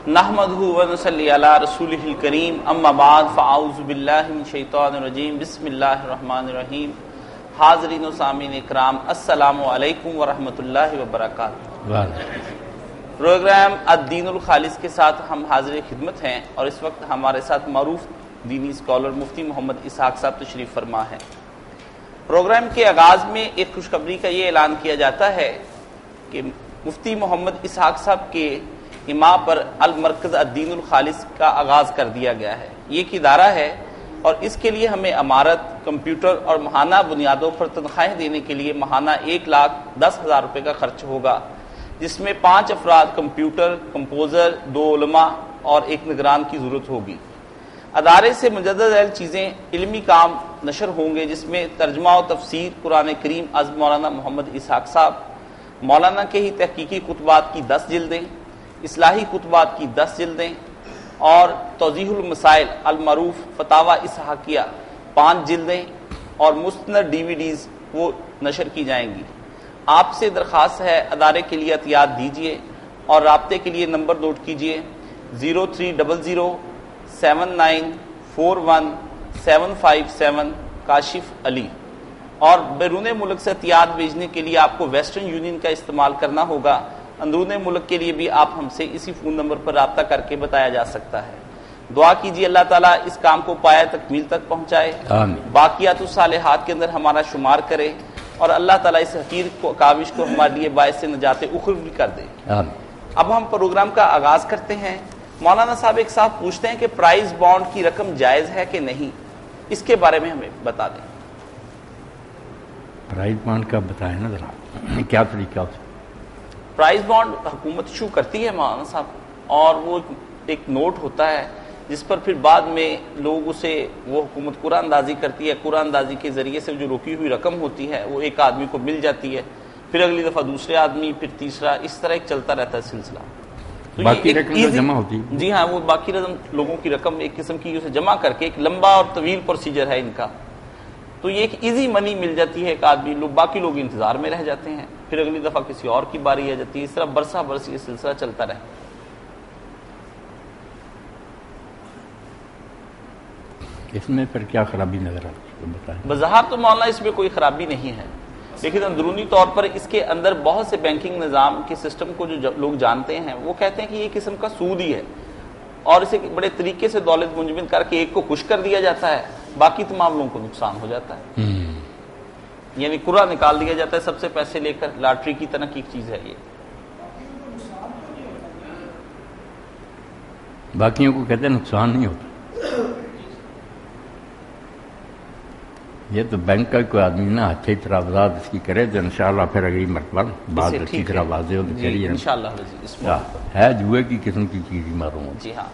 نحمدہ ونصلی علی رسولہ الکریم اما بعد فاعوذ باللہ من الشیطان الرجیم بسم اللہ الرحمن الرحیم۔ حاضرین و سامعین اکرام، السلام علیکم ورحمۃ اللہ وبرکاتہ۔ پروگرام الدین الخالص کے ساتھ ہم حاضر خدمت ہیں اور اس وقت ہمارے ساتھ معروف دینی اسکالر مفتی محمد اسحاق صاحب تشریف فرما ہے۔ پروگرام کے آغاز میں ایک خوشخبری کا یہ اعلان کیا جاتا ہے کہ مفتی محمد اسحاق صاحب کے اما پر المرکز الدین الخالص کا آغاز کر دیا گیا ہے۔ یہ ایک ادارہ ہے اور اس کے لیے ہمیں عمارت، کمپیوٹر اور ماہانہ بنیادوں پر تنخواہیں دینے کے لیے ماہانہ 1,10,000 روپے کا خرچ ہوگا، جس میں 5 افراد کمپیوٹر، کمپوزر، 2 علماء اور 1 نگران کی ضرورت ہوگی۔ ادارے سے مجدد چیزیں علمی کام نشر ہوں گے، جس میں ترجمہ و تفسیر قرآن کریم از مولانا محمد اسحاق صاحب، مولانا کے ہی تحقیقی کتبات کی 10 جلدیں، اصلاحی کتبات کی 10 جلدیں اور توضیح المسائل المعروف فتاوی اسحاقیہ 5 جلدیں اور مستند DVDs وہ نشر کی جائیں گی۔ آپ سے درخواست ہے ادارے کے لیے عطیات دیجیے اور رابطے کے لیے نمبر نوٹ کیجیے 0300 79 41 757 کاشف علی، اور بیرون ملک سے عطیات بھیجنے کے لیے آپ کو ویسٹرن یونین کا استعمال کرنا ہوگا۔ اندرون ملک کے لیے بھی آپ ہم سے اسی فون نمبر پر رابطہ کر کے بتایا جا سکتا ہے۔ دعا کیجیے اللہ تعالیٰ اس کام کو پایہ تکمیل تک پہنچائے، باقیات الصالحات کے اندر ہمارا شمار کرے اور اللہ تعالیٰ اس حقیر کاوش کو ہمارے لیے باعث نجات اخروی کر دے۔ اب ہم پروگرام کا آغاز کرتے ہیں۔ مولانا صاحب ایک صاحب پوچھتے ہیں کہ پرائز بانڈ کی رقم جائز ہے کہ نہیں، اس کے بارے میں ہمیں بتا دیں۔ پرائز بانڈ کا بتائیں نا ذرا، کیا طریقہ؟ پرائز بانڈ حکومت ایشو کرتی ہے مولانا صاحب، اور وہ ایک نوٹ ہوتا ہے جس پر پھر بعد میں لوگ اسے وہ حکومت قرعہ اندازی کرتی ہے، قرعہ اندازی کے ذریعے سے جو روکی ہوئی رقم ہوتی ہے وہ ایک آدمی کو مل جاتی ہے، پھر اگلی دفعہ دوسرے آدمی، پھر تیسرا، اس طرح ایک چلتا رہتا ہے سلسلہ۔ تو باقی رقم جمع ہوتی ہے؟ جی ہاں، وہ باقی رقم لوگوں کی رقم ایک قسم کی اسے جمع کر کے ایک لمبا اور طویل پروسیجر ہے ان کا، تو یہ ایک ایزی منی مل جاتی ہے ایک آدمی، لوگ باقی لوگ انتظار میں رہ جاتے ہیں، پھر اگلی دفعہ کسی اور کی باری آ جاتی ہے، اس طرح برسہ برس یہ سلسلہ چلتا رہے۔ اس میں پھر کیا خرابی نظر آتی ہے بتائیں؟ بظاہر تو مولانا اس میں کوئی خرابی نہیں ہے، لیکن اندرونی طور پر اس کے اندر بہت سے بینکنگ نظام کے سسٹم کو جو لوگ جانتے ہیں وہ کہتے ہیں کہ یہ قسم کا سود ہی ہے، اور اسے بڑے طریقے سے دولت منجمد کر کے ایک کو خوش کر دیا جاتا ہے، باقی تمام لوگوں کو نقصان ہو جاتا ہے۔ یعنی قرعہ نکال دیا جاتا ہے سب سے پیسے لے کر، لاٹری کی طرح کی چیز ہے یہ۔ باقیوں کو کہتے ہیں نقصان نہیں ہوتا۔ یہ تو بینک کا کوئی آدمی نا اچھی طرح وضاحت اس کی کرے تو انشاءاللہ پھر اگلی مرتبہ بات اچھی طرح واضح ہو تو چلیے انشاءاللہ ہے جوئے کی قسم کی چیز ہی معلوم ہو۔ جی ہاں،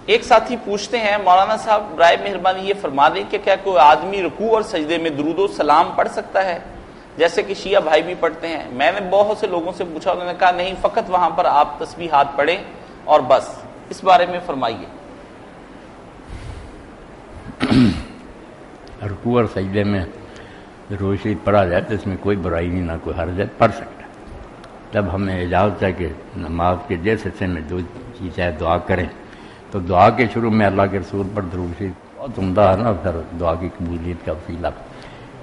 ایک ساتھی پوچھتے ہیں مولانا صاحب برائے مہربانی یہ فرما دیں کہ کیا کوئی آدمی رکوع اور سجدے میں درود و سلام پڑھ سکتا ہے جیسے کہ شیعہ بھائی بھی پڑھتے ہیں؟ میں نے بہت سے لوگوں سے پوچھا، انہوں نے کہا نہیں، فقط وہاں پر آپ تسبیحات پڑھیں اور بس۔ اس بارے میں فرمائیے۔ رکوع اور سجدے میں درود شریف پڑھا جائے تو اس میں کوئی برائی نہیں، نہ کوئی حرج ہے، پڑھ سکتا ہے۔ جب ہمیں اجازت ہے کہ نماز کے جس حصے میں جو چیز ہے دعا کریں، تو دعا کے شروع میں اللہ کے رسول پر درود شریف بہت عمدہ ہے نا، پھر دعا کی قبولیت کا وسیلہ۔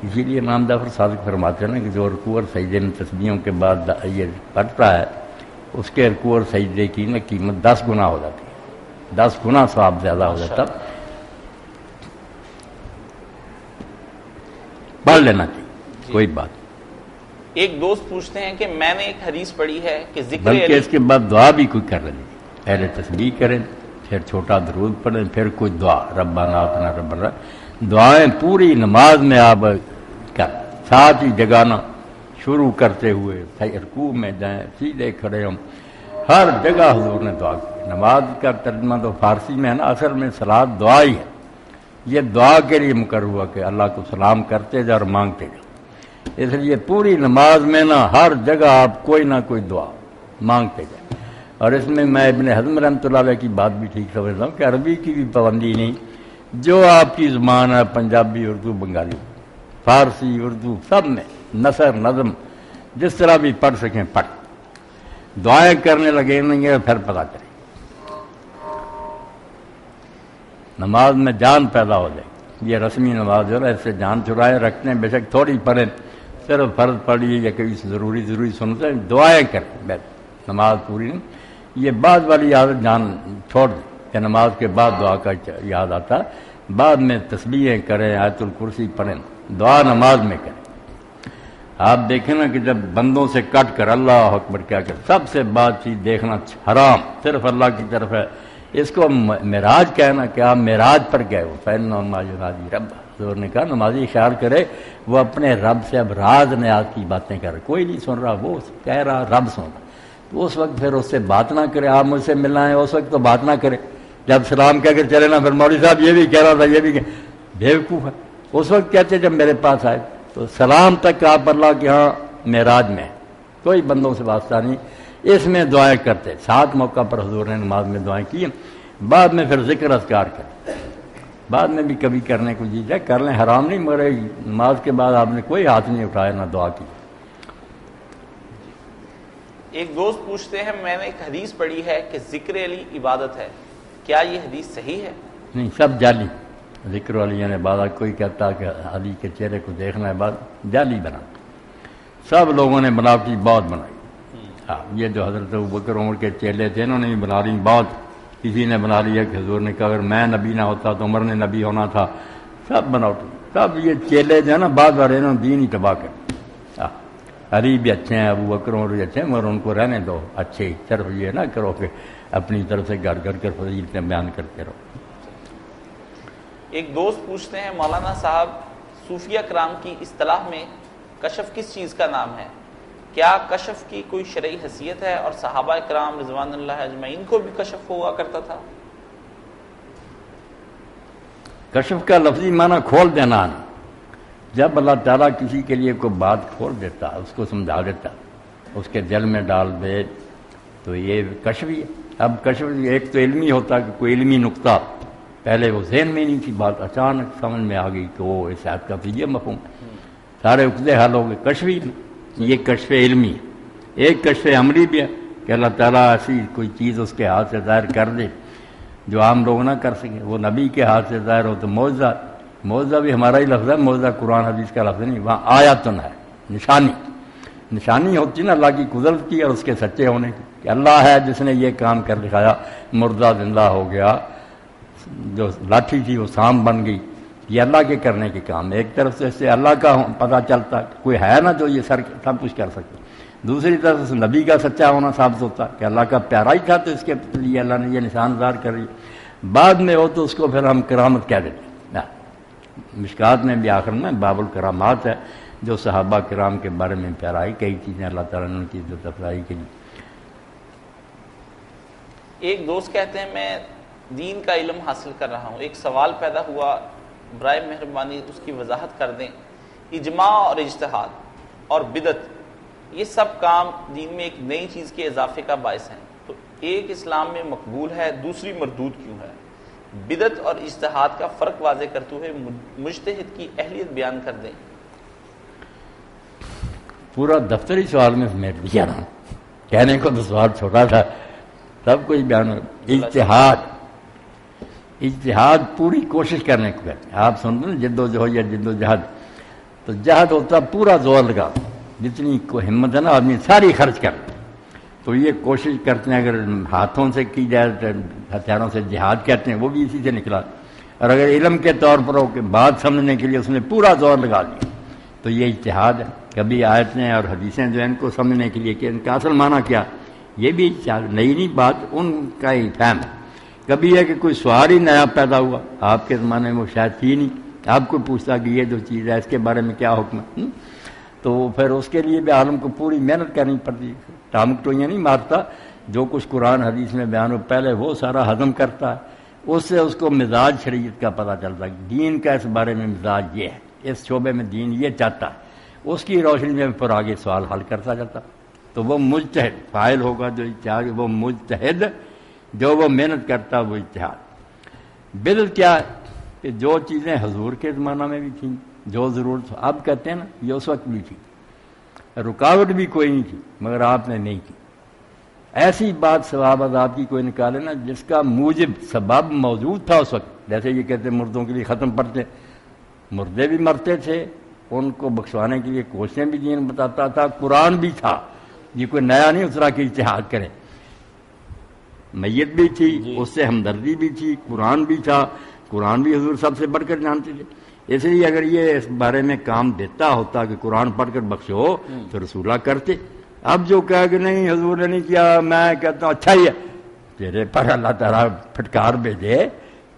اسی لیے امام جعفر صادق فرماتے ہیں نا کہ جو رکوع اور سجدے میں تسبیحوں کے بعد یہ پڑھتا ہے اس کے رکوع اور سجدے کی نا قیمت 10 گنا ہو جاتی ہے، 10 گنا ثواب زیادہ ہو جاتا۔ پڑھ لینا چاہیے، کوئی بات۔ ایک دوست پوچھتے ہیں کہ میں نے ایک حدیث پڑھی ہے کہ ذکر بلکہ اس کے بعد دعا بھی کوئی کر لیں، پہلے تسبیح کریں، پھر چھوٹا درود پڑھیں، پھر کوئی دعا ربنا آتنا رب الرحیم، دعائیں پوری نماز میں آپ کر، ساتھ ہی جگانا شروع کرتے ہوئے رکوع میں جائیں، سیدھے کھڑے ہوں، ہر جگہ حضور نے دعا کی۔ نماز کا ترجمہ تو فارسی میں ہے نا، اصل میں صلاۃ دعا ہی ہے، یہ دعا کے لیے مقرر ہوا کہ اللہ کو سلام کرتے جا اور مانگتے جا، اس لیے پوری نماز میں نا ہر جگہ آپ کوئی نہ کوئی دعا مانگتے جائیں۔ اور اس میں ابن حزم رحمۃ اللہ علیہ کی بات بھی ٹھیک سمجھتا ہوں کہ عربی کی بھی پابندی نہیں، جو آپ کی زبان ہے، پنجابی، اردو، بنگالی، فارسی، اردو، سب میں نثر، نظم جس طرح بھی پڑھ سکیں پڑھ، دعائیں کرنے لگے نہیں ہے پھر پتہ چلے۔ نماز میں جان پیدا ہو جائے. یہ رسمی نماز ہے، ایسے جان چھڑائے رکھتے ہیں، بے شک تھوڑی پڑھیں، صرف فرض پڑھیے یا کوئی ضروری سنتے ہیں، دعائیں کریں، بس نماز پوری نہیں. یہ بعد والی عادت جان چھوڑ دیں کہ نماز کے بعد دعا کا یاد آتا، بعد میں تسبیحیں کریں، آیت الکرسی پڑھیں، دعا نماز میں کریں. آپ دیکھیں نا کہ جب بندوں سے کٹ کر اللہ اکبر کیا کر، سب سے بات چیز دیکھنا حرام صرف اللہ کی طرف ہے. اس کو معراج کہنا کہ آپ معراج پر گئے ہو. فَإِنَّهُ رب حضور نے کہا نمازی خیال کرے وہ اپنے رب سے اب راز نیاز کی باتیں کر رہے، کوئی نہیں سن رہا، وہ کہہ رہا رب سن رہا. تو اس وقت پھر اس سے بات نہ کرے. آپ مجھ سے ملنا ہے اس وقت تو بات نہ کرے. جب سلام کہہ کے چلے نا پھر مولوی صاحب یہ بھی کہہ رہا تھا، یہ بھی بیوقوف ہے. اس وقت کہتے جب میرے پاس آئے تو سلام تک آپ اللہ کے ہاں معراج میں، کوئی بندوں سے واسطہ نہیں. اس میں دعائیں کرتے، 7 موقع پر حضور نے نماز میں دعائیں کی. بعد میں پھر ذکر اذکار کریں، بعد میں بھی کبھی کرنے کو جی جائے کر لیں، حرام نہیں. مگر نماز کے بعد آپ نے کوئی ہاتھ نہیں اٹھایا نہ دعا کی. ایک دوست پوچھتے ہیں میں نے ایک حدیث پڑھی ہے کہ ذکر علی عبادت ہے، کیا یہ حدیث صحیح ہے؟ نہیں، سب جعلی. ذکر علی نے عبادت، کوئی کہتا کہ علی کے چہرے کو دیکھنا ہے، بات جعلی بنا. سب لوگوں نے بناوٹی بہت بنائی. ہاں، یہ جو حضرت ابوبکر عمر کے چیلے تھے انہوں نے بھی بنا لی بہت. کسی نے بنا لیا کہ حضور نے کہا اگر میں نبی نہ ہوتا تو عمر نے نبی ہونا تھا. سب بناوٹی. سب یہ چیلے جو ہے نا بعد بار انہوں نے دین ہی تباہ کر. علی بھی اچھے ہیں، ابوبکر عمر بھی اچھے ہیں، مگر ان کو رہنے دو اچھے ہی. صرف یہ نہ کرو کہ اپنی طرف سے گھر گھر کر فضیلتیں بیان کرتے رہو. ایک دوست پوچھتے ہیں مولانا صاحب صوفیہ کرام کی اصطلاح میں کشف کس چیز کا نام ہے؟ کیا کشف کی کوئی شرعی حیثیت ہے اور صحابہ کرام رضوان اللہ اجمعین کو بھی کشف ہوا کرتا تھا؟ کشف کا لفظی معنی کھول دینا. جب اللہ تعالیٰ کسی کے لیے کوئی بات کھول دیتا، اس کو سمجھا دیتا، اس کے دل میں ڈال دے تو یہ کشف ہی ہے. اب کشف ایک تو علمی ہوتا کہ کوئی علمی نقطہ پہلے وہ ذہن میں نہیں تھی، بات اچانک سمجھ میں آ گئی کہ وہ اس آیت کا تو یہ مفہوم ہے، سارے عقدے حل ہو گئے. کشف ہی یہ کشف علمی ہے. ایک کشف عملی بھی ہے کہ اللہ تعالیٰ ایسی کوئی چیز اس کے ہاتھ سے ظاہر کر دے جو عام لوگ نہ کر سکیں. وہ نبی کے ہاتھ سے ظاہر ہو تو معجزہ. معجزہ بھی ہمارا ہی لفظ ہے، معجزہ قرآن حدیث کا لفظ نہیں. وہاں آیاتن ہے، نشانی ہوتی نا اللہ کی قدرت کی اور اس کے سچے ہونے کی کہ اللہ ہے جس نے یہ کام کر دکھایا، مردہ زندہ ہو گیا، جو لاٹھی تھی وہ سام بن گئی. یہ اللہ کے کرنے کے کام. ایک طرف سے اس سے اللہ کا پتہ چلتا کہ کوئی ہے نا جو یہ سب کچھ کر سکتا. دوسری طرف سے نبی کا سچا ہونا ثابت ہوتا کہ اللہ کا پیارا ہی تھا تو اس کے لیے اللہ نے یہ نشان ظاہر کر دی. بعد میں ہو تو اس کو پھر ہم کرامت کہہ دیتے. مشکات میں بھی آخر میں باب الکرامات ہے جو صحابہ کرام کے بارے میں پیرائی کئی چیزیں اللہ تعالیٰ نے ان کی عزت افزائی کے لیے. ایک دوست کہتے ہیں میں دین کا علم حاصل کر رہا ہوں، ایک سوال پیدا ہوا، برائے مہربانی اس کی وضاحت کر دیں. اجماع اور اجتہاد اور بدعت یہ سب کام دین میں ایک نئی چیز کے اضافے کا باعث ہیں، تو ایک اسلام میں مقبول ہے دوسری مردود کیوں ہے؟ بدعت اور اجتہاد کا فرق واضح کرتے ہوئے مجتہد کی اہلیت بیان کر دیں. پورا دفتری سوال میں سمیٹ دیا نا، کہنے کو تو سوال چھوٹا تھا، سب کچھ بیان. اجتہاد پوری کوشش کرنے کو کہتے ہیں. آپ سنتے ہیں جد و جہد یا جد و جہد، تو جہد ہوتا پورا زور لگا، جتنی کو ہمت ہے نا آدمی ساری خرچ کر. تو یہ کوشش کرتے ہیں، اگر ہاتھوں سے کی جائے تو ہتھیاروں سے جہاد کہتے ہیں، وہ بھی اسی سے نکلا. اور اگر علم کے طور پر ہو کہ بات سمجھنے کے لیے اس نے پورا زور لگا لیا تو یہ اجتہاد ہے. کبھی آیتیں اور حدیثیں جو ہیں ان کو سمجھنے کے لیے کہ ان کا اصل معنی کیا، یہ بھی اجتہاد. نئی بات ان کا ہی فہم. کبھی ہے کہ کوئی سوال ہی نیا پیدا ہوا، آپ کے زمانے میں وہ شاید تھی نہیں، آپ کو پوچھتا کہ یہ جو چیز ہے اس کے بارے میں کیا حکم ہے، تو پھر اس کے لیے بھی عالم کو پوری محنت کرنی پڑتی. ٹامک ٹوئیاں نہیں مارتا، جو کچھ قرآن حدیث میں بیان ہو پہلے وہ سارا ہضم کرتا ہے، اس سے اس کو مزاج شریعت کا پتہ چلتا ہے. دین کا اس بارے میں مزاج یہ ہے، اس شعبے میں دین یہ چاہتا ہے، اس کی روشنی میں پھر آگے سوال حل کرتا جاتا. تو وہ مجتہد فاعل ہوگا جو اجتہاد، وہ مجتہد جو وہ محنت کرتا وہ اجتہاد. بدعت کیا ہے کہ جو چیزیں حضور کے زمانہ میں بھی تھیں، جو ضرورت اب کہتے ہیں نا یہ اس وقت بھی تھی، رکاوٹ بھی کوئی نہیں تھی مگر آپ نے نہیں کی. ایسی بات ثواب عذاب کی کوئی نکالے نا جس کا موجب سبب موجود تھا اس وقت. جیسے یہ کہتے ہیں مردوں کے لیے ختم پڑھتے، مردے بھی مرتے تھے، ان کو بخشوانے کے لیے کوششیں بھی دین بتاتا تھا، قرآن بھی تھا. یہ کوئی نیا نہیں اترا کہ اجتہاد کرے. میت بھی تھی، اس سے ہمدردی بھی تھی، قرآن بھی تھا، قرآن بھی حضور سب سے بڑھ کر جانتے تھے. اس لیے اگر یہ اس بارے میں کام دیتا ہوتا کہ قرآن پڑھ کر بخشو تو رسول اللہ کرتے. اب جو کہا کہ نہیں حضور نے نہیں کیا، میں کہتا ہوں اچھا ہی ہے، تیرے پر اللہ تعالیٰ پھٹکار بھیجے،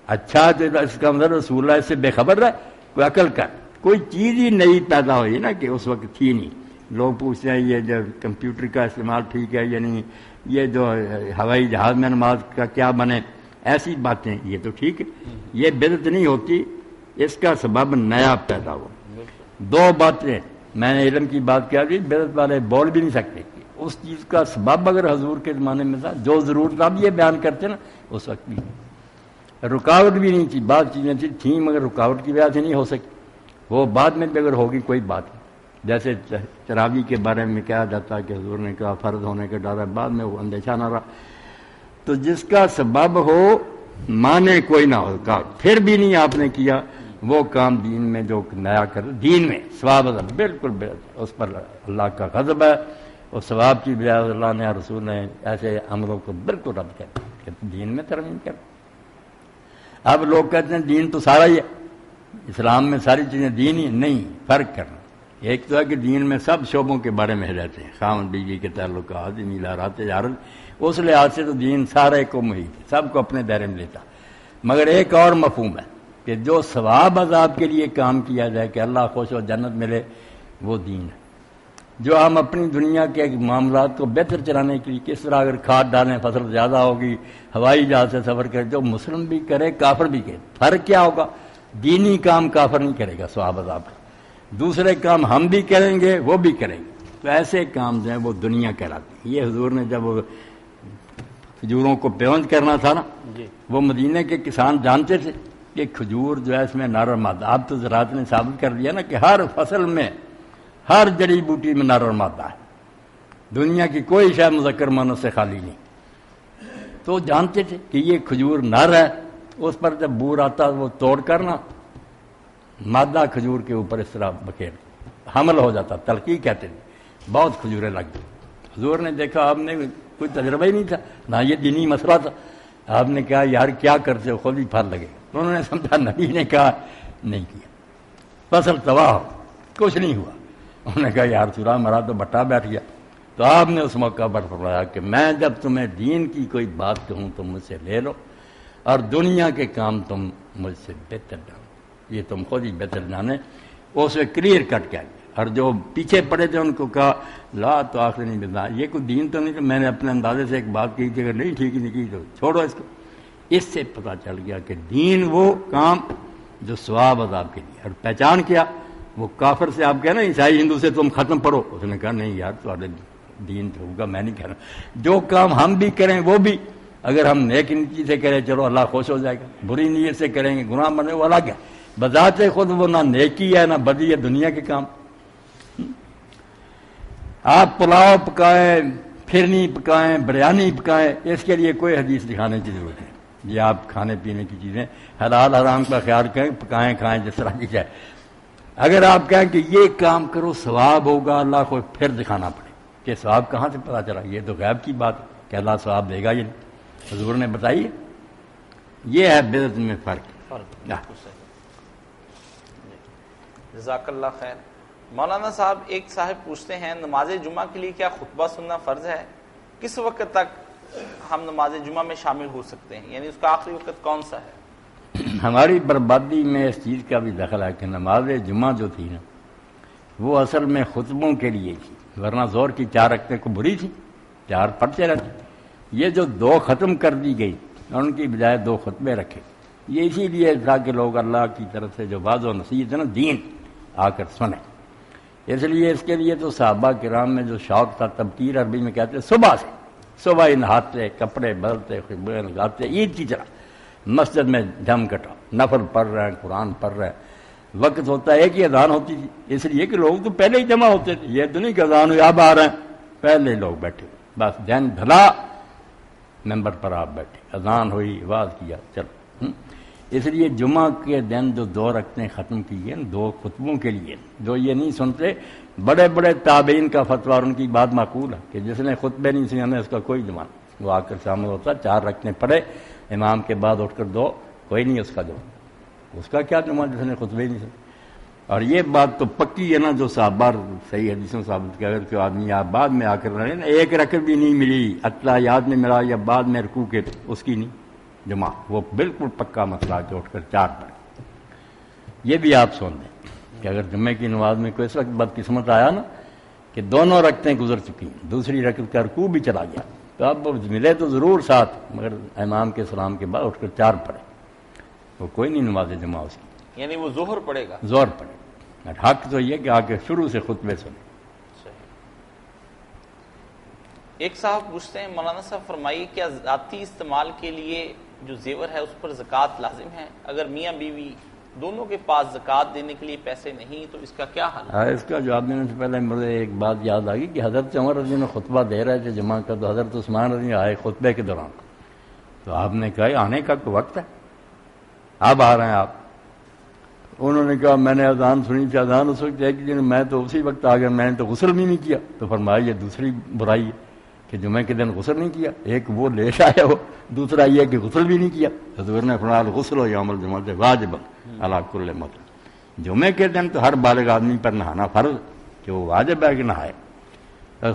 اچھا تو اس کا مطلب رسول اللہ اس سے بے خبر رہا. کوئی عقل کر، کوئی چیز ہی نئی پیدا ہوئی نا کہ اس وقت تھی نہیں. لوگ پوچھتے ہیں یہ جو کمپیوٹر کا استعمال ٹھیک ہے یا نہیں، یہ جو ہوائی جہاز میں نماز کا کیا بنے، ایسی باتیں یہ تو ٹھیک ہے، یہ بدعت نہیں ہوتی، اس کا سبب نیا پیدا ہوا. دو باتیں میں نے علم کی بات کیا کہ بدعت والے بول بھی نہیں سکتے. اس چیز کا سبب اگر حضور کے زمانے میں تھا، جو ضرورت اب یہ بیان کرتے نا اس وقت بھی رکاوٹ بھی نہیں تھی. بعض چیزیں تھیں مگر رکاوٹ کی وجہ سے نہیں ہو سکی، وہ بعد میں بھی اگر ہوگی کوئی بات نہیں. جیسے تراویح کے بارے میں کہا جاتا ہے کہ حضور نے کہا فرض ہونے کا ڈر ہے، بعد میں وہ اندیشہ نہ رہا. تو جس کا سبب ہو مانے کوئی نہ ہوگا، پھر بھی نہیں آپ نے کیا وہ کام دین میں جو نیا کر دین میں ثواب بالکل اس پر اللہ کا غضب ہے. اور ثواب کی بجائے اللہ نے رسول نے ایسے عملوں کو بالکل رد کر کہ دین میں ترمیم کر. اب لوگ کہتے ہیں دین تو سارا ہی ہے، اسلام میں ساری چیزیں دین ہی نہیں. فرق کرنا، ایک تو ہے کہ دین میں سب شعبوں کے بارے میں رہتے ہیں، خاوند بیوی کے تعلقات، میلارات، تجارت، اس لحاظ سے تو دین سارے کو محیط، سب کو اپنے دائرے میں لیتا. مگر ایک اور مفہوم ہے کہ جو ثواب عذاب کے لیے کام کیا جائے کہ اللہ خوش و جنت ملے، وہ دین ہے. جو ہم اپنی دنیا کے معاملات کو بہتر چلانے کے لیے کس طرح اگر کھاد ڈالیں فصل زیادہ ہوگی، ہوائی جہاز سے سفر کرے، جو مسلم بھی کرے کافر بھی کرے، فرق کیا ہوگا؟ دینی کام کافر نہیں کرے گا ثواب عذاب کا، دوسرے کام ہم بھی کریں گے وہ بھی کریں گے. تو ایسے کام جو ہیں وہ دنیا کہلاتی ہے. یہ حضور نے جب کھجوروں کو پیوند کرنا تھا نا، وہ مدینہ کے کسان جانتے تھے کہ کھجور جو ہے اس میں نار مادہ، اب تو زراعت نے ثابت کر دیا نا کہ ہر فصل میں، ہر جڑی بوٹی میں نار مادہ ہے، دنیا کی کوئی شے مذکر مؤنث سے خالی نہیں. تو جانتے تھے کہ یہ کھجور نر ہے، اس پر جب بور آتا وہ توڑ کر نا مادہ کھجور کے اوپر اس طرح بکھیر حمل ہو جاتا، تلقی کہتے تھے. بہت کھجوریں لگ گئی. حضور نے دیکھا، آپ نے کوئی تجربہ ہی نہیں تھا، نہ یہ دینی مسئلہ تھا. آپ نے کہا یار کیا کرتے ہو، خود ہی پھل لگے. انہوں نے سمجھا نبی نے کہا نہیں کیا، فصل تباہ، کچھ نہیں ہوا. انہوں نے کہا یار سورا مرا تو بٹا بیٹھ گیا. تو آپ نے اس موقع پر فرمایا کہ میں جب تمہیں دین کی کوئی بات کہوں تو مجھ سے لے لو، اور دنیا کے کام تم مجھ سے بہتر جانو، یہ تم خود ہی بہتر جانے. اس میں کلیئر کٹ کیا گیا. اور جو پیچھے پڑے تھے ان کو کہا لا تو آخر نہیں بتا، یہ کوئی دین تو نہیں. میں نے اپنے اندازے سے ایک بات کی تھی، اگر نہیں ٹھیک نہیں کی تو چھوڑو اس کو. اس سے پتہ چل گیا کہ دین وہ کام جو ثواب عذاب کے لیے. اور پہچان کیا وہ کافر سے آپ کہنا عیسائی ہندو سے تم ختم پڑھو، اس نے کہا نہیں یار تمہارے دین تو ہوگا، میں نہیں کہہ رہا. جو کام ہم بھی کریں وہ بھی اگر ہم نیک نیتی سے کریں چلو اللہ خوش ہو جائے گا، بری نیت سے کریں گے گناہ بنے وہ الگ ہے. بذات خود وہ نہ نیکی ہے نہ بدی ہے، دنیا کے کام. آپ پلاؤ پکائیں، پھرنی پکائیں، بریانی پکائیں، اس کے لیے کوئی حدیث دکھانے کی ضرورت نہیں. یہ آپ کھانے پینے کی چیزیں حلال حرام کا خیال کریں، پکائیں کھائیں جس طرح کی جائے. اگر آپ کہیں کہ یہ کام کرو ثواب ہوگا اللہ کو، پھر دکھانا پڑے کہ ثواب کہاں سے پتہ چلا. یہ تو غیب کی بات ہے کہ اللہ ثواب دے گا، یہ حضور نے بتائی. یہ ہے بدعت میں فرق. جزاک اللہ خیر. مولانا صاحب ایک صاحب پوچھتے ہیں نماز جمعہ کے لیے کیا خطبہ سننا فرض ہے؟ کس وقت تک ہم نماز جمعہ میں شامل ہو سکتے ہیں، یعنی اس کا آخری وقت کون سا ہے؟ ہماری بربادی میں اس چیز کا بھی دخل ہے کہ نماز جمعہ جو تھی نا وہ اصل میں خطبوں کے لیے تھی، ورنہ زور کی 4 رکعتیں کو بری تھی، 4 پڑھتے رہتے. یہ جو 2 ختم کر دی گئی ان کی بجائے 2 خطبے رکھے، یہ اسی لیے تھا کہ لوگ اللہ کی طرف سے جو واضح و نصیحت ہے نا دین آ کر سنیں. اس لیے اس کے لیے تو صحابہ کرام میں جو شوق تھا، تبکیر عربی میں کہتے ہیں، صبح سے صبح ہی نہاتے، کپڑے بدلتے، خطبے لگاتے، عید کی طرح مسجد میں جم کٹا، نفل پڑھ رہے ہیں، قرآن پڑھ رہے ہیں. وقت ہوتا ہے ایک ہی اذان ہوتی تھی، اس لیے کہ لوگ تو پہلے ہی جمع ہوتے تھے. یہ تو نہیں کہ اذان ہوئی اب آ رہے ہیں، پہلے لوگ بیٹھے. بس دن ڈھلا ممبر پر آپ بیٹھے، اذان ہوئی، آواز کیا، چلو۔ اس لیے جمعہ کے دن جو 2 رکعتیں ختم کی ہیں 2 خطبوں کے لیے، جو یہ نہیں سنتے، بڑے بڑے تابعین کا فتویٰ اور ان کی بات معقول ہے کہ جس نے خطبے نہیں سنے اس کا کوئی جمعہ نہیں، وہ آ کر شامل ہوتا، 4 رکعتیں پڑھے امام کے بعد اٹھ کر 2، کوئی نہیں اس کا جمعہ، اس کا کیا جمعہ جس نے خطبے نہیں سنے۔ اور یہ بات تو پکی ہے نا جو صحابہ صحیح حدیثوں ثابت کیا، اگر کوئی آدمی آپ بعد میں آ کر رہے نا 1 رکعت بھی نہیں ملی، اطلاع یاد میں ملا یا بعد میں رکوع کے، اس کی نہیں جمعہ، وہ بالکل پکا مسئلہ کہ اٹھ کر 4 پڑھے۔ یہ بھی آپ سن لیں کہ اگر جمعے کی نماز میں کوئی اس وقت بدقسمت آیا نا کہ دونوں رکعتیں گزر چکی ہیں، دوسری رکعت کا رکوع بھی چلا گیا، تو اب ملے تو ضرور ساتھ، مگر امام کے سلام کے بعد اٹھ کر 4 پڑھے، وہ کوئی نہیں نماز جمعہ اس کی، یعنی وہ ظہر پڑے گا، زور پڑے۔ حق تو یہ کہ آ کے شروع سے خطبے سنیں۔ ایک صاحب پوچھتے ہیں مولانا صاحب فرمائیے کیا ذاتی استعمال کے لیے جو زیور ہے اس پر زکوٰۃ لازم ہے؟ اگر میاں بیوی دونوں کے پاس زکوٰۃ دینے کے لیے پیسے نہیں تو اس کا کیا حل ہے؟ اس کا جواب دینے سے پہلے مجھے ایک بات یاد آ گئی کہ حضرت عمر رضی اللہ عنہ خطبہ دے رہے تھے جمعہ کا، تو حضرت عثمان رضی اللہ عنہ آئے خطبے کے دوران، تو آپ نے کہا آنے کا کوئی وقت ہے، اب آ رہے ہیں آپ؟ انہوں نے کہا میں نے اذان سنی تھی، اذان اس وقت ہے کہ میں تو اسی وقت آ گیا، میں نے تو غسل بھی نہیں کیا۔ تو فرمایا یہ دوسری برائی ہے کہ جمعے کے دن غسل نہیں کیا، ایک وہ لیش آیا ہو، دوسرا یہ کہ غسل بھی نہیں کیا۔ حضور نے فرمایا غسل و یوم الجمعہ واجب علی کل مسلم، جمعے کے دن تو ہر بالغ آدمی پر نہانا فرض کہ وہ واجب ہے کہ نہائے۔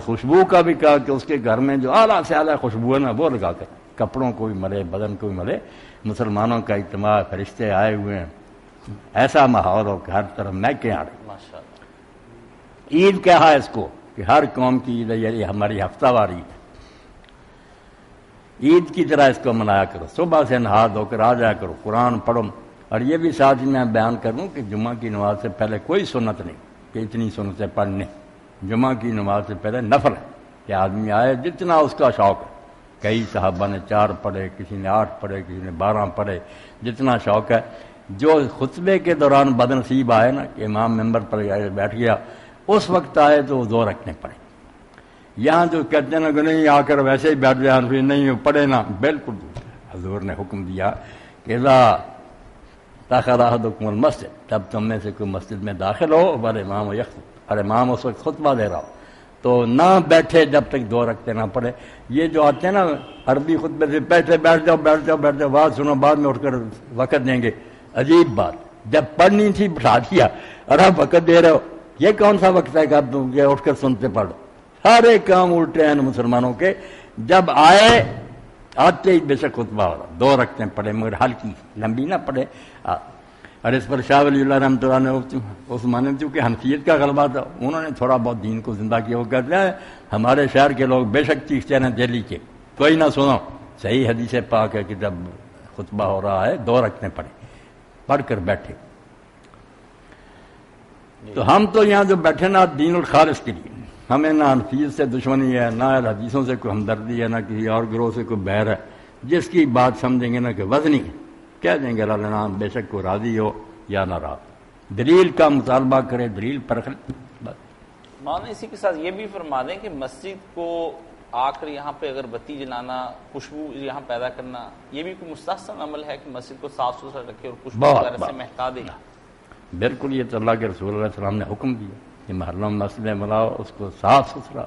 خوشبو کا بھی کہا کہ اس کے گھر میں جو اعلیٰ سے اعلیٰ خوشبو ہے نا وہ لگا کر کپڑوں کو بھی ملے، بدن کو بھی ملے۔ مسلمانوں کا اجتماع، فرشتے آئے ہوئے ہیں، ایسا ماحول ہو کہ ہر طرف محکیں آ رہی۔ عید کہا ہے اس کو کہ ہر قوم کی عید ہے، یہ ہماری ہفتہ وار عید ہے، عید کی طرح اس کو منایا کرو، صبح سے نہا دھو کر آ جایا کرو، قرآن پڑھو۔ اور یہ بھی ساتھ میں بیان کروں کہ جمعہ کی نماز سے پہلے کوئی سنت نہیں کہ اتنی سنتیں پڑھنے، جمعہ کی نماز سے پہلے نفل ہے کہ آدمی آئے جتنا اس کا شوق ہے۔ کئی صحابہ نے 4 پڑھے، کسی نے 8 پڑھے، کسی نے 12 پڑھے، جتنا شوق ہے۔ جو خطبے کے دوران بدنصیب آئے نا کہ امام ممبر پر بیٹھ گیا، اس وقت آئے تو وہ 2 رکعتیں پڑھے۔ یہاں جو کہتے ہیں نا کہ نہیں آ کر ویسے ہی بیٹھ جائے پھر نہیں پڑھے نا، بالکل حضور نے حکم دیا کہ اذا دخل احدکم المسجد، جب تم میں سے کوئی مسجد میں داخل ہو والامام یخطب، اور امام اس وقت خطبہ دے رہا ہو، تو نہ بیٹھے جب تک 2 رکعتیں نہ پڑھے۔ یہ جو آتے ہیں نا عربی خطبے سے بیٹھ جاؤ بات سنو، بعد میں اٹھ کر وقت دیں گے، عجیب بات، جب پڑھنی تھی بٹھا دیا اور آپ وقت دے رہے ہو، یہ کون سا وقت ہے کہ آپ اٹھ کر سنتے پڑھو؟ سارے کام الٹے ہیں مسلمانوں کے۔ جب آتے ہی بے شک خطبہ ہو رہا، 2 رکعتیں پڑھے، مگر ہلکی لمبی نہ پڑھے۔ اور اس پر شاہ ولی اللہ رحمۃ اللہ نے اس زمانے میں چونکہ حنفیت کا غلبہ تھا، انہوں نے تھوڑا بہت دین کو زندہ کیا۔ وہ کہتے ہیں ہمارے شہر کے لوگ بے شک چیختے ہیں دہلی کے، کوئی نہ سنو، صحیح حدیث پاک ہے کہ جب خطبہ ہو رہا ہے 2 رکعتیں پڑھے، پڑھ کر بیٹھے۔ تو ہم تو یہاں جو بیٹھے نا دین الخالص کے لیے، ہمیں نہ حنفیت سے دشمنی ہے، نہ حدیثوں سے کوئی ہمدردی ہے، نہ کسی اور گروہ سے کوئی بیر ہے۔ جس کی بات سمجھیں گے نا کہ وزنی کہہ دیں گے اللہ نام، بے شک کو راضی ہو یا نہ راضی، دلیل کا مطالبہ کرے، دلیل پرکھ بس۔ مولانا اسی کے ساتھ یہ بھی فرما دیں کہ مسجد کو آ کر یہاں پہ اگر بتی جلانا، خوشبو یہاں پیدا کرنا، یہ بھی کوئی مستحسن عمل ہے کہ مسجد کو صاف ستھرا رکھے اور خوشبو وغیرہ سے مہکا دے؟ بالکل، یہ تو اللہ کے رسول علیہ السلام نے حکم دیا کہ محرم مسجد میں بناؤ، اس کو صاف ستھرا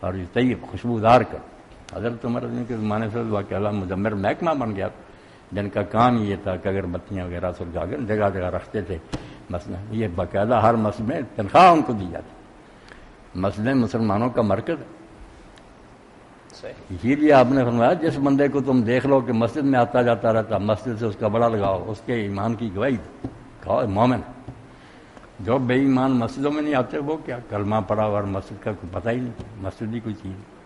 اور طیب خوشبودار کرو۔ حضرت عمر رضی اللہ عنہ کے زمانے سے واقعہ مجمر محکمہ بن گیا، جن کا کام یہ تھا کہ اگر بتیاں وغیرہ سلجھا کر جگہ جگہ رکھتے تھے مسجد، یہ باقاعدہ ہر مسجد میں تنخواہ ان کو دی جاتی۔ مسجد مسلمانوں کا مرکز ہے، اسی لیے آپ نے فرمایا جس بندے کو تم دیکھ لو کہ مسجد میں آتا جاتا رہتا، مسجد سے اس کا بڑا لگاؤ، اس کے ایمان کی گواہی دو، کہو مومن۔ جو بے ایمان مسجدوں میں نہیں آتے وہ کیا کلمہ پڑھا اور مسجد کا کوئی پتہ ہی نہیں، مسجد بھی کوئی چیز نہیں۔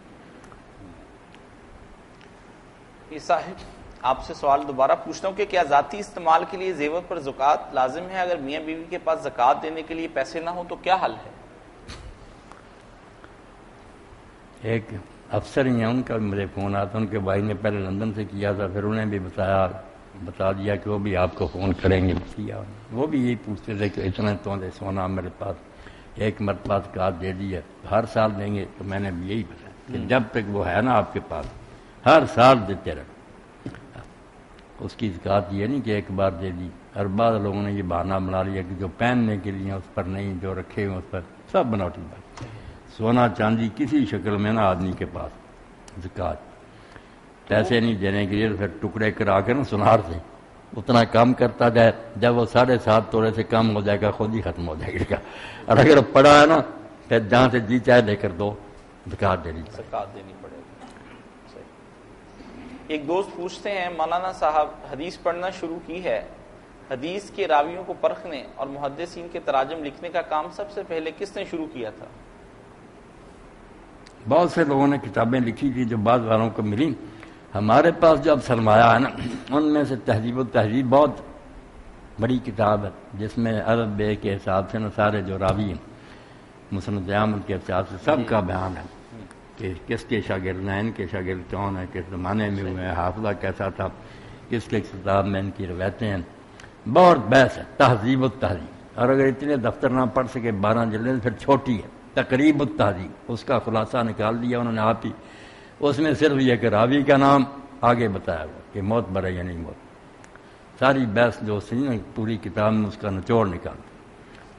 یہ صاحب آپ سے سوال دوبارہ پوچھتا ہوں کہ کیا ذاتی استعمال کے لیے زیور پر زکوٰۃ لازم ہے؟ اگر میاں بیوی کے پاس زکوٰۃ دینے کے لیے پیسے نہ ہوں تو کیا حل ہے؟ ایک افسر ہی ہیں، ان کا مجھے فون آتا، ان کے بھائی نے پہلے لندن سے کیا تھا، پھر انہیں بھی بتا دیا کہ وہ بھی آپ کو فون کریں گے۔ وہ بھی یہی پوچھتے تھے کہ اتنا تولے سونا میرے پاس ایک مرتبہ کہا دے دی ہے، ہر سال دیں گے، تو میں نے بھی یہی بتایا کہ جب تک وہ ہے نا آپ کے پاس ہر سال دیتے رہے. اس کی زکوٰۃ یہ نہیں کہ ایک بار دے دی. اور بعض لوگوں نے یہ بہانہ بنا لیا کہ جو پہننے کے لیے اس پر نہیں، جو رکھے ہوئے اس پر، سب بناوٹی بات. سونا چاندی کسی شکل میں نا آدمی کے پاس زکوٰۃ پیسے نہیں دینے کے لیے پھر ٹکڑے کرا کے نا سونار سے اتنا کام کرتا جائے، جب وہ 7.5 تولے سے کم ہو جائے گا خود ہی ختم ہو جائے گا. اور اگر پڑا ہے نا پھر جہاں سے جی چاہے لے کر دو، زکوٰۃ دینی پڑے. زکوٰۃ دینی پڑے گی. ایک دوست پوچھتے ہیں مولانا صاحب حدیث پڑھنا شروع کی ہے، حدیث کے راویوں کو پرکھنے اور محدثین کے تراجم لکھنے کا کام سب سے پہلے کس نے شروع کیا تھا؟ بہت سے لوگوں نے کتابیں لکھی تھی جو بعض والوں کو ملی. ہمارے پاس جو اب سرمایہ ہے نا ان میں سے تہذیب التہذیب بہت بڑی کتاب ہے، جس میں عرب بے کے حساب سے نا سارے جو راوی ہیں مسند احمد کے حساب سے سب کا بیان ہے کہ کس کے شاگرد ہیں، ان کے شاگرد کون ہیں، کس زمانے میں ہوئے ہیں، حافظہ کیسا تھا، کس کے کتاب میں ان کی روایتیں ہیں. بہت بحث ہے تہذیب التہذیب. اور اگر اتنے دفتر نہ پڑھ سکے 12 جلدیں پھر چھوٹی ہے تقریب التہذیب، اس کا خلاصہ نکال دیا انہوں نے آپ ہی. اس میں صرف یہ کہ راوی کا نام آگے بتایا ہوا کہ موت برے یا نہیں موت. ساری بحث جو سی نا پوری کتاب میں اس کا نچوڑ نکال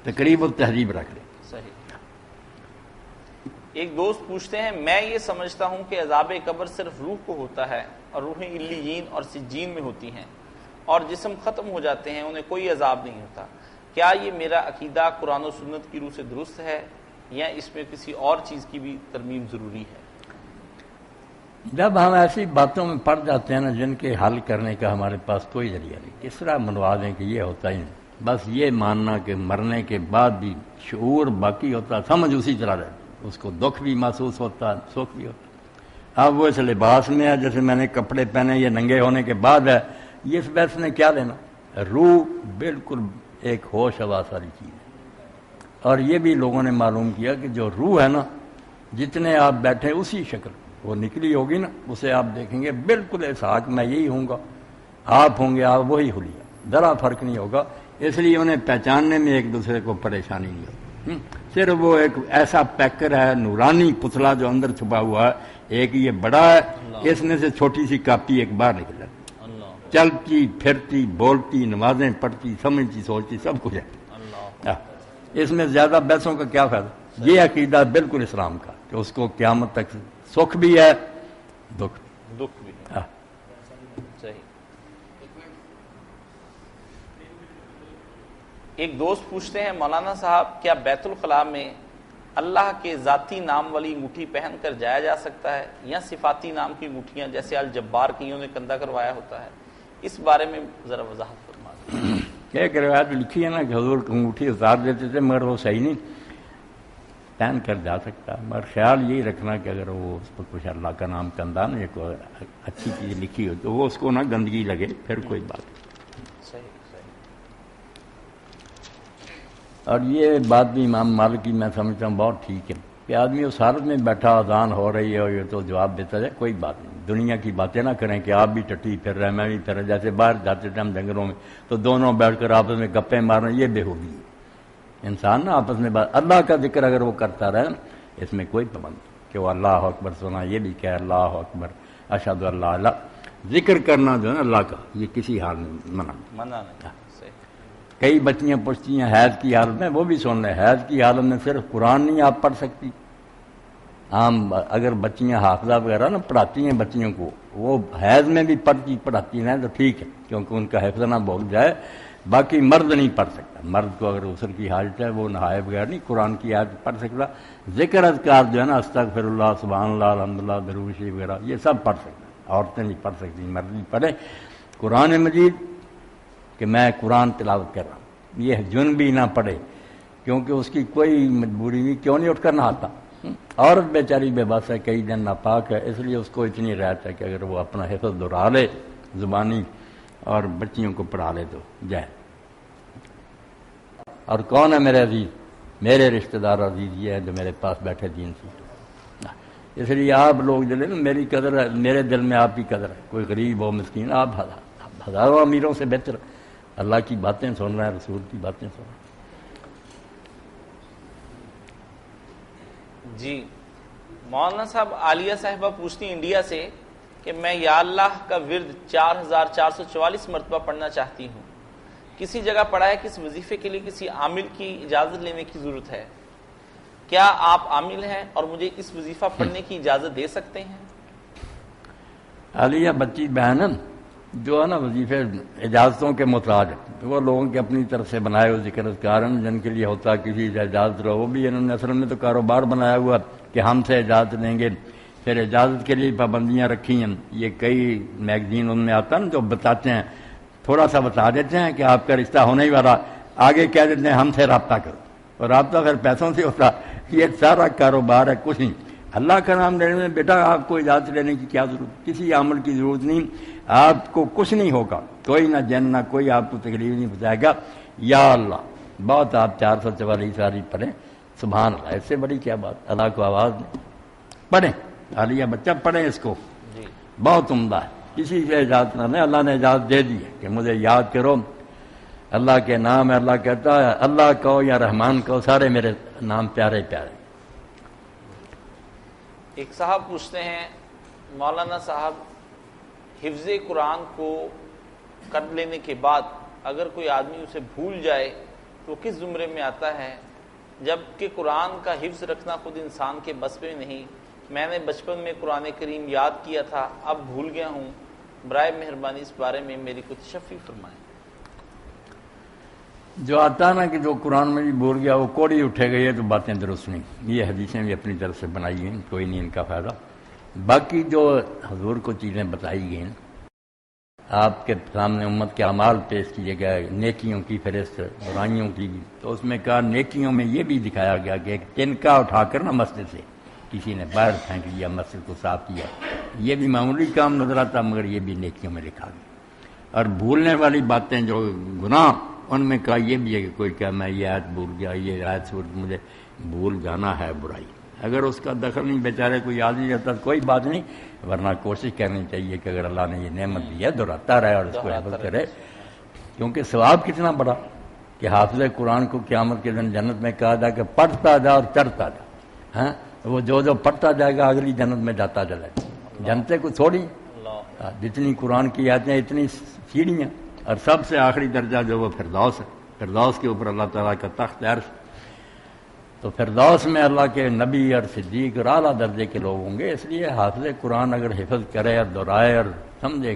تقریب التہذیب رکھ لے. صحیح. ایک دوست پوچھتے ہیں میں یہ سمجھتا ہوں کہ عذاب قبر صرف روح کو ہوتا ہے اور روحیں علیین اور سجین میں ہوتی ہیں اور جسم ختم ہو جاتے ہیں، انہیں کوئی عذاب نہیں ہوتا. کیا یہ میرا عقیدہ قرآن و سنت کی روح سے درست ہے یا اس میں کسی اور چیز کی بھی ترمیم ضروری ہے؟ جب ہم ایسی باتوں میں پڑ جاتے ہیں نا جن کے حل کرنے کا ہمارے پاس کوئی ذریعہ نہیں، کس طرح منوا دیں کہ یہ ہوتا ہی نہیں. بس یہ ماننا کہ مرنے کے بعد بھی شعور باقی ہوتا، سمجھ اسی طرح رہتی، اس کو دکھ بھی محسوس ہوتا، سکھ بھی ہوتا. اب وہ اس لباس میں ہے جیسے میں نے کپڑے پہنے یہ ننگے ہونے کے بعد ہے، یہ اس بحث نے کیا لینا. روح بالکل ایک ہوش حواس والی چیز ہے. اور یہ بھی لوگوں نے معلوم کیا کہ جو روح ہے نا جتنے آپ بیٹھے اسی شکل وہ نکلی ہوگی نا، اسے آپ دیکھیں گے بالکل ایسا کہ میں یہی ہوں گا، آپ ہوں گے، آپ وہی حلیہ، ذرا فرق نہیں ہوگا. اس لیے انہیں پہچاننے میں ایک دوسرے کو پریشانی نہیں ہوگی. صرف وہ ایک ایسا پیکر ہے نورانی پتلا جو اندر چھپا ہوا ہے، ایک یہ بڑا ہے، اس میں سے چھوٹی سی کاپی ایک باہر نکل جاتی، چلتی پھرتی بولتی نمازیں پڑھتی سمجھتی سوچتی سب کچھ ہے. اس میں زیادہ بحثوں کا کیا فائدہ. یہ عقیدہ بالکل اسلام کا کہ اس کو قیامت تک سکھ بھی ہے دکھ بھی ہے. صحیح. ایک دوست پوچھتے ہیں مولانا صاحب کیا بیت الخلاء میں اللہ کے ذاتی نام والی انگوٹھی پہن کر جایا جا سکتا ہے یا صفاتی نام کی انگوٹھیاں جیسے الجبار کئیوں نے کندھا کروایا ہوتا ہے؟ اس بارے میں ذرا وضاحت فرما دیں. ایک روایت لکھی ہے نا کہ حضور انگوٹھی اتار دیتے تھے مگر وہ صحیح نہیں، پہن کر جا سکتا. مگر خیال یہی رکھنا کہ اگر وہ اس پر کچھ اللہ کا نام کندھا نا ایک اچھی چیز لکھی ہو تو وہ اس کو نہ گندگی لگے پھر کوئی بات نہیں. اور یہ بات بھی امام مالک کی میں سمجھتا ہوں بہت ٹھیک ہے کہ آدمی اس حالت میں بیٹھا اذان ہو رہی ہے اور یہ تو جواب دیتا ہے کوئی بات نہیں. دنیا کی باتیں نہ کریں کہ آپ بھی ٹٹی پھر رہے میں بھی پھر رہے. جیسے باہر جاتے تھے ہم جنگلوں میں تو دونوں بیٹھ کر آپس میں گپیں مارنا، یہ بے ہوگی ہے. انسان نا آپس میں اللہ کا ذکر اگر وہ کرتا رہے اس میں کوئی پابند نہیں کہ وہ اللہ اکبر سنا یہ بھی کہ اللہ اکبر اشہد اللہ اللہ ذکر کرنا جو ہے نا اللہ کا یہ کسی حال میں منع نہیں. کئی بچیاں پوچھتی ہیں حیض کی حالت میں، وہ بھی سن لیں حیض کی حالت میں صرف قرآن نہیں آپ پڑھ سکتی. عام اگر بچیاں حافظہ وغیرہ نا پڑھاتی ہیں بچیوں کو، وہ حیض میں بھی پڑھاتی ہیں تو ٹھیک ہے کیونکہ ان کا حفظ نہ بھول جائے. باقی مرد نہیں پڑھ سکتا. مرد کو اگر غسل کی حاجت ہے وہ نہائے بغیر نہیں قرآن کی آیت پڑھ سکتا. ذکر اذکار جو ہے نا استغفر اللہ سبحان اللہ الحمدللہ درود شریف وغیرہ یہ سب پڑھ سکتا. عورتیں نہیں پڑھ سکتی، مرد نہیں پڑھے. قرآن مجید کہ میں قرآن تلاوت کر رہا ہوں یہ جن بھی نہ پڑھے کیونکہ اس کی کوئی مجبوری نہیں، کیوں نہیں اٹھ کر نہاتا. عورت بیچاری بے بس ہے، کئی دن ناپاک ہے، اس لیے اس کو اتنی رعایت ہے کہ اگر وہ اپنا حفظ دہرا لے زبانی اور بچیوں کو پڑھا لے تو جائے. اور کون ہے میرے عزیز؟ میرے رشتہ دار عزیز یہ ہے جو میرے پاس بیٹھے دین سے. اس لیے آپ لوگ جو نا میری قدر ہے، میرے دل میں آپ کی قدر ہے. کوئی غریب ہو مسکین، آپ ہزاروں امیروں سے بہتر اللہ کی باتیں سن رہے ہیں، رسول کی باتیں سن رہے ہیں. جی مولانا صاحب عالیہ صاحبہ پوچھتی انڈیا سے کہ میں یا اللہ کا ورد 4444 مرتبہ پڑھنا چاہتی ہوں، کسی جگہ پڑھا ہے کہ اس وظیفے کے لیے کسی عامل کی اجازت لینے کی ضرورت ہے، کیا آپ عامل ہیں اور مجھے اس وظیفہ پڑھنے کی اجازت دے سکتے ہیں؟ عالیہ بچی بہن جو ہے نا وظیفے اجازتوں کے محتاج وہ لوگوں کے اپنی طرف سے بنائے ہوئے ذکر اذکارن جن کے لیے ہوتا کسی سے اجازت رہو، وہ بھی انہوں نے اصل میں تو کاروبار بنایا ہوا کہ ہم سے اجازت لیں گے، پھر اجازت کے لیے پابندیاں رکھی ہیں۔ یہ کئی میگزین ان میں آتا ہے نا جو بتاتے ہیں، تھوڑا سا بتا دیتے ہیں کہ آپ کا رشتہ ہونے ہی والا، آگے کہہ دیتے ہیں ہم سے رابطہ کرو، اور رابطہ پھر پیسوں سے ہوتا۔ یہ سارا کاروبار ہے، کچھ نہیں۔ اللہ کا نام لینے میں بیٹا آپ کو اجازت لینے کی کیا ضرورت، کسی عمل کی ضرورت نہیں، آپ کو کچھ نہیں ہوگا، کوئی نہ جن نہ کوئی آپ کو تکلیف نہیں پہنچائے گا۔ یا اللہ بہت آپ 444 ساری پڑھیں، سبحان اللہ، اس سے بڑی کیا بات، اللہ کو آواز دیں، پڑھیں۔ عالیہ بچہ پڑھیں اس کو، بہت عمدہ ہے، کسی سے اجازت نہ لیں، اللہ نے اجازت دے دی ہے کہ مجھے یاد کرو، اللہ کے نام ہے، اللہ کہتا ہے اللہ کہو یا رحمان کہو، سارے میرے نام پیارے پیارے۔ ایک صاحب پوچھتے ہیں مولانا صاحب حفظ قرآن کو کر لینے کے بعد اگر کوئی آدمی اسے بھول جائے تو کس زمرے میں آتا ہے، جبکہ قرآن کا حفظ رکھنا خود انسان کے بس میں نہیں، میں نے بچپن میں قرآن کریم یاد کیا تھا، اب بھول گیا ہوں، برائے مہربانی اس بارے میں میری کچھ تشفی فرمائیں۔ جو آتا نا کہ جو قرآن میں بھی بھول گیا وہ کوڑی اٹھے گئی ہے تو باتیں درست نہیں، یہ حدیثیں بھی اپنی طرف سے بنائی ہیں، کوئی نہیں ان کا فائدہ۔ باقی جو حضور کو چیزیں بتائی گئی ہیں، آپ کے سامنے امت کے اعمال پیش کیے گئے، نیکیوں کی فہرست، برائیوں کی بھی، تو اس میں کہا نیکیوں میں یہ بھی دکھایا گیا کہ ایک تنکا اٹھا کر نا مسجد سے کسی نے باہر پھینک لیا، مسجد کو صاف کیا، یہ بھی معمولی کام نظر آتا مگر یہ بھی نیکیوں میں لکھا گیا۔ اور بھولنے والی باتیں جو گناہ، ان میں کہا یہ بھی ہے کہ کوئی کہا میں یہ آیت بھول گیا، یہ آیت چھوٹ، مجھے بھول جانا ہے برائی، اگر اس کا دخل نہیں بیچارے کوئی یاد نہیں رہتا کوئی بات نہیں، ورنہ کوشش کرنی چاہیے کہ اگر اللہ نے یہ نعمت دی ہے دہراتا رہے اور اس کو حفظ کرے، کیونکہ ثواب کتنا بڑا کہ حافظ قرآن کو قیامت کے دن جنت میں کہا جائے کہ پڑھتا جا اور چڑھتا جا، ہاں وہ جو پڑھتا جائے گا اگلی جنت میں جاتا چلے گا، جنتیں کو چھوڑی، جتنی قرآن کی آیتیں اتنی سیڑھیاں، اور سب سے آخری درجہ جو وہ فردوس ہے، فردوس کے اوپر اللہ تعالیٰ کا تخت عرش، تو فردوس میں اللہ کے نبی اور صدیق اور اعلیٰ درجے کے لوگ ہوں گے، اس لیے حافظ قرآن اگر حفظ کرے اور دہرائے اور سمجھے،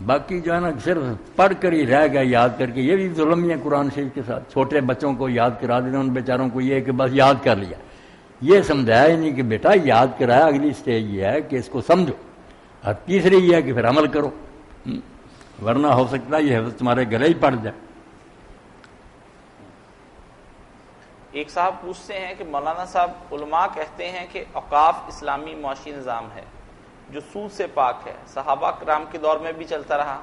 باقی جو ہے نا صرف پڑھ کر ہی رہ گئے یاد کر کے، یہ بھی ظلم ہی ہے قرآن شریف کے ساتھ، چھوٹے بچوں کو یاد کرا دینا، ان بیچاروں کو یہ کہ بس یاد کر لیا، یہ سمجھایا ہی نہیں کہ بیٹا یاد کرایا، اگلی سٹیج یہ ہے کہ اس کو سمجھو، اور تیسری یہ ہے کہ پھر عمل کرو، ورنہ ہو سکتا ہے یہ حفظ تمہارے گلے ہی پڑ جائے۔ ایک صاحب پوچھتے ہیں کہ مولانا صاحب علماء کہتے ہیں کہ اوقاف اسلامی معاشی نظام ہے جو سود سے پاک ہے، صحابہ کرام کے دور میں بھی چلتا رہا،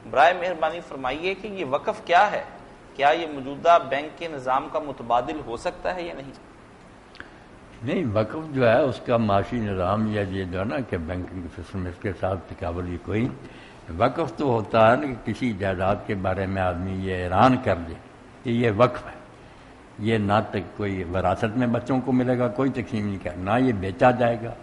برائے مہربانی فرمائیے کہ یہ وقف کیا ہے، کیا یہ موجودہ بینک کے نظام کا متبادل ہو سکتا ہے یا نہیں؟ نہیں، وقف جو ہے اس کا معاشی نظام یا یہ جو ہے نا کہ بینکنگ سسٹم اس کے ساتھ تقابل کوئی، وقف تو ہوتا ہے نا کہ کسی جائیداد کے بارے میں آدمی یہ اعلان کر دے کہ یہ وقف ہے، یہ نہ تک کوئی وراثت میں بچوں کو ملے گا، کوئی تقسیم نہیں کر، نہ یہ بیچا جائے گا،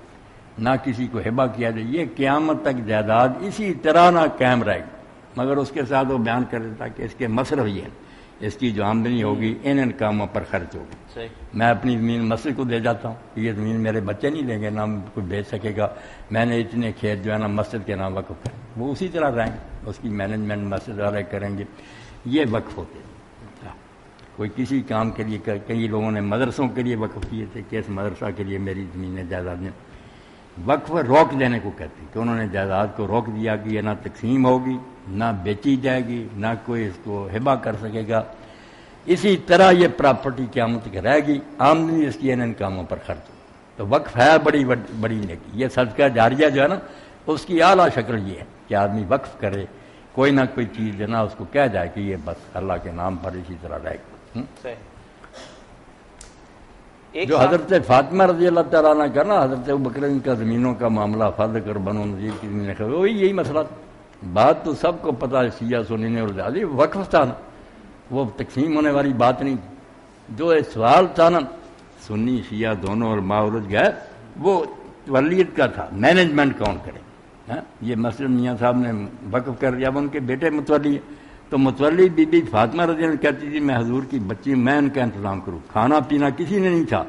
نہ کسی کو ہبہ کیا جائے، یہ قیامت تک جائیداد اسی طرح نہ قائم رہے گی، مگر اس کے ساتھ وہ بیان کر دیتا کہ اس کے مصرف یہ ہے، اس کی جو آمدنی ہوگی ان کاموں پر خرچ ہوگی، میں اپنی زمین مسجد کو دے جاتا ہوں، یہ زمین میرے بچے نہیں لیں گے، نہ کوئی بیچ سکے گا، میں نے اتنے کھیت جو ہے نا مسجد کے نام وقف کریں، وہ اسی طرح رہیں گے، اس کی مینجمنٹ مسجد والے کریں گے، یہ وقف ہوتے ہیں۔ کوئی کسی کام کے لیے، کئی لوگوں نے مدرسوں کے لیے وقف کیے تھے کہ اس مدرسہ کے لیے میری زمینیں جائیدادیں، وقف روک دینے کو کہتے ہیں کہ انہوں نے جائیداد کو روک دیا کہ یہ نہ تقسیم ہوگی، نہ بیچی جائے گی، نہ کوئی اس کو ہبہ کر سکے گا، اسی طرح یہ پراپرٹی قیامت تک رہے گی، آمدنی اس کی ان کاموں پر خرچ ہو، تو وقف ہے بڑی نیکی، یہ صدقہ جاریہ جو ہے نا اس کی اعلیٰ شکل یہ ہے کہ آدمی وقف کرے، کوئی نہ کوئی چیز نا اس کو کہہ جائے کہ یہ بس اللہ کے نام پر اسی طرح رہے گی۔ جو حضرت فاطمہ رضی اللہ تعالیٰ عنہ کا نا حضرت ابوبکر کا زمینوں کا معاملہ فرض کر بنو نذیر کی زمینیں خرید، وہی یہی مسئلہ تھا، بات تو سب کو پتہ ہے، شیعہ سنی نے اور زیادہ وقف تھا نا، وہ تقسیم ہونے والی بات نہیں تھی، جو سوال تھا نا سنی شیعہ دونوں اور ماورج گئے، وہ ولیت کا تھا، مینجمنٹ کون کرے. یہ مسجد میاں صاحب نے وقف کر دیا، اب ان کے بیٹے متولی ہے. تو متولی بی بی فاطمہ رضی اللہ عنہ کہتی تھی میں حضور کی بچی میں ان کا انتظام کروں. کھانا پینا کسی نے نہیں تھا.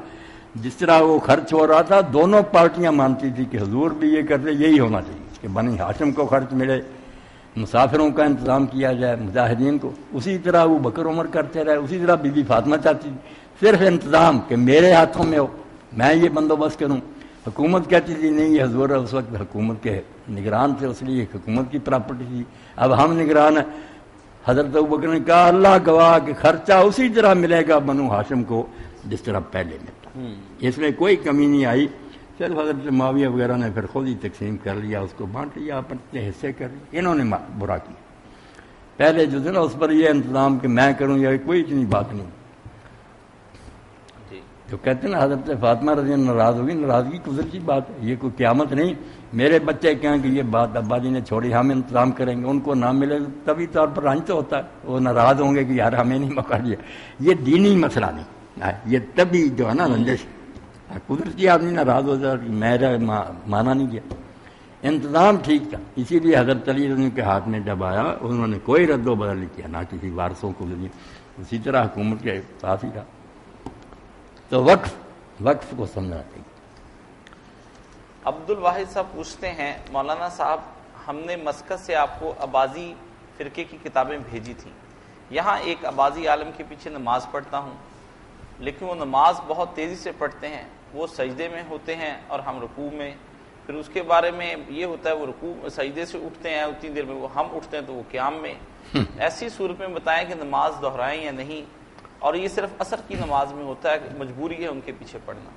جس طرح وہ خرچ ہو رہا تھا دونوں پارٹیاں مانتی تھی کہ حضور بھی یہ کرتے، یہی ہونا چاہیے کہ بنی ہاشم کو خرچ ملے، مسافروں کا انتظام کیا جائے، مجاہدین کو. اسی طرح وہ بکر عمر کرتے رہے، اسی طرح بی بی فاطمہ چاہتی تھی صرف انتظام کہ میرے ہاتھوں میں ہو، میں یہ بندوبست کروں. حکومت کہتی تھی نہیں، یہ حضور اس وقت حکومت کے نگران تھے، اس لیے حکومت کی پراپرٹی تھی، اب ہم نگران ہیں. حضرت ابوبکر نے کہا اللہ گواہ کہ خرچہ اسی طرح ملے گا بنو ہاشم کو جس طرح پہلے ملتا، اس میں کوئی کمی نہیں آئی. صرف حضرت معاویہ وغیرہ نے پھر خود ہی تقسیم کر لیا، اس کو بانٹ لیا، اپنے حصے کر لیا. انہوں نے برا کیا. پہلے جو تھا نا اس پر یہ انتظام کہ میں کروں، یا کوئی اتنی بات نہیں. جو کہتے ہیں نا حضرت فاطمہ رضی اللہ ناراض ہوگی، ناراضگی قدرتی بات ہے، یہ کوئی قیامت نہیں. میرے بچے کہیں کہ یہ بات ابا جی نے چھوڑی، ہم انتظام کریں گے، ان کو نہ ملے طبی طور پر رنج تو ہوتا ہے، وہ ناراض ہوں گے کہ یار ہمیں نہیں موقع دیا. یہ دینی مسئلہ نہیں، یہ طبی جو ہے نا رنجش، قدرتی آدمی ناراض ہو جائے میرا مانا نہیں کیا. انتظام ٹھیک تھا، اسی لیے حضرت علی رضی اللہ کے ہاتھ میں جب آیا انہوں نے کوئی رد و بدل نہیں کیا، نہ کسی وارثوں کو دیا، اسی طرح حکومت کے پاس ہی تھا. تو وقف کو سمجھنا چاہیے. عبد الواحد صاحب پوچھتے ہیں مولانا صاحب ہم نے مسکت سے آپ کو اباضی فرقے کی کتابیں بھیجی تھیں، یہاں ایک اباضی عالم کے پیچھے نماز پڑھتا ہوں، لیکن وہ نماز بہت تیزی سے پڑھتے ہیں، وہ سجدے میں ہوتے ہیں اور ہم رکوع میں، پھر اس کے بارے میں یہ ہوتا ہے وہ رکوع سجدے سے اٹھتے ہیں اتنی دیر میں، وہ ہم اٹھتے ہیں تو وہ قیام میں. ایسی صورت میں بتائیں کہ نماز دہرائیں یا نہیں، اور یہ صرف عصر کی نماز میں ہوتا ہے، مجبوری ہے ان کے پیچھے پڑھنا.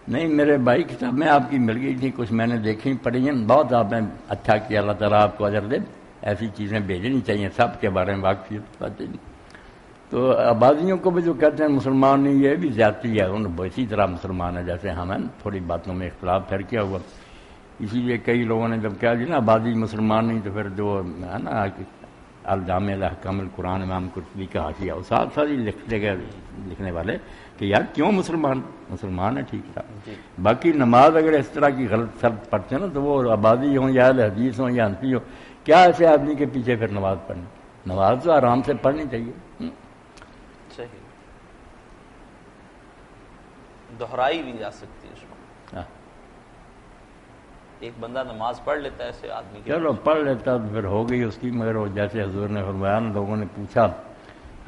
نہیں میرے بھائی کتابیں آپ کی مل گئی تھیں، کچھ میں نے دیکھی پڑھی ہیں، بہت آپ نے اچھا کیا، اللہ تعالیٰ آپ کو اجر دے. ایسی چیزیں بھیجنی چاہیے، سب کے بارے میں واقفیت باتیں. تو آبادیوں کو بھی جو کہتے ہیں مسلمان نہیں، یہ بھی زیادتی ہے، ان اسی طرح مسلمان ہے جیسے ہم ہیں، تھوڑی باتوں میں اختلاف پھر کیا ہوا. اسی لیے کئی لوگوں نے جب کہا جی نا آبادی مسلمان نہیں، تو پھر جو ہے نا الجامع الاحکام القرآن امام قرطبی کا حاشیہ، وہ ساتھ ساتھ ہی لکھتے گئے لکھنے والے کہ یار کیوں مسلمان ہے ٹھیک تھا. باقی نماز اگر اس طرح کی غلط شرط پڑھتے ہیں نا تو وہ آبادی ہوں یا اہل حدیث ہوں یا حنفی ہو، کیا ایسے آدمی کے پیچھے پھر نماز پڑھنی؟ نماز تو آرام سے پڑھنی چاہیے. صحیح، دہرائی بھی جا سکتی ہے اس میں. ایک بندہ نماز پڑھ لیتا ہے ایسے آدمی کے، چلو پڑھ لیتا تو پھر ہو گئی اس کی. مگر وہ جیسے حضور نے فرمایا نا، لوگوں نے پوچھا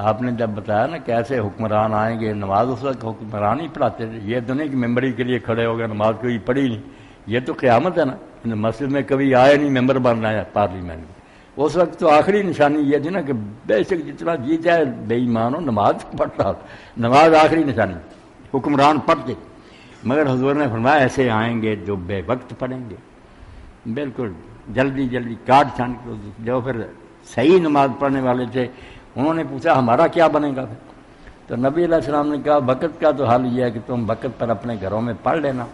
آپ نے جب بتایا نا کیسے حکمران آئیں گے، نماز اس وقت حکمران ہی پڑھاتے تھے، یہ تو نہیں کہ ممبری کے لیے کھڑے ہو گئے نماز کوئی پڑھی نہیں. یہ تو قیامت ہے نا، مسجد میں کبھی آئے نہیں ممبر بننا ہے پارلیمنٹ میں. اس وقت تو آخری نشانی یہ تھی نا کہ بے شک جتنا جی جائے بے ایمان ہو نماز پڑھتا ہو، نماز آخری نشانی، حکمران پڑھتے. مگر حضور نے فرمایا ایسے آئیں گے جو بے وقت پڑھیں گے، بالکل جلدی کاٹ چھان کے. جو پھر صحیح نماز پڑھنے والے تھے انہوں نے پوچھا ہمارا کیا بنے گا پھر؟ تو نبی علیہ السلام نے کہا وقت کا تو حال یہ ہے کہ تم وقت پر اپنے گھروں میں پڑھ لینا،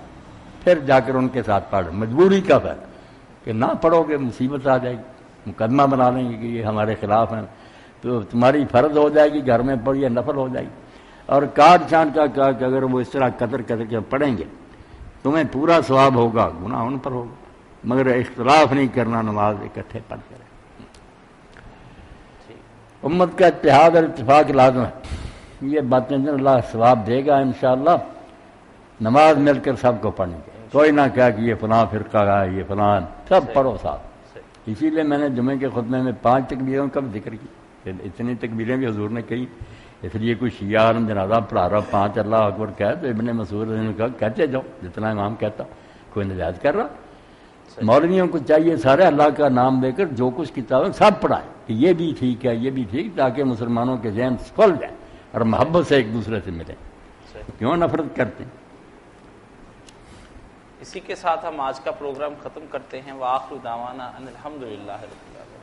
پھر جا کر ان کے ساتھ پڑھ. مجبوری کا ہے کہ نہ پڑھو گے مصیبت آ جائے گی، مقدمہ بنا لیں گے کہ یہ ہمارے خلاف ہیں، تو تمہاری فرض ہو جائے گی گھر میں پڑھیے، نفل ہو جائے گی. اور کاٹ چھانٹ کا کہا کہ اگر وہ اس طرح قطر کے پڑھیں گے تمہیں پورا ثواب ہوگا، گناہ ان پر ہوگا، مگر اختلاف نہیں کرنا، نماز اکٹھے پڑھ کر. امت کا اتحاد اور اتفاق لازم ہے. یہ باتیں اللہ ثواب دے گا انشاءاللہ. نماز مل کر سب کو پڑھنی چاہیے، کوئی نہ کہا کہ یہ فلاں فرقہ ہے، یہ فلاں، سب پڑھو ساتھ. اسی لیے میں نے جمعے کے خطبے میں 5 تکبیروں کا بھی ذکر کیا، اتنی تکبیریں بھی حضور نے کہی. اس لیے کوئی شیعہ عالم جنازہ پڑھا رہا 5 اللہ اکبر کہے تو ابن مسعود نے کہا کہتے جاؤ جتنا امام کہتا، کوئی نجائز کر رہا. مولویوں کو چاہیے سارے اللہ کا نام لے کر جو کچھ کتابیں سب پڑھائیں کہ یہ بھی ٹھیک ہے، یہ بھی ٹھیک، تاکہ مسلمانوں کے ذہن کھل جائیں اور محبت سے ایک دوسرے سے ملیں. کیوں نفرت کرتے ہیں؟ اسی کے ساتھ ہم آج کا پروگرام ختم کرتے ہیں. وآخر دعوانا ان الحمدللہ رب العالمین.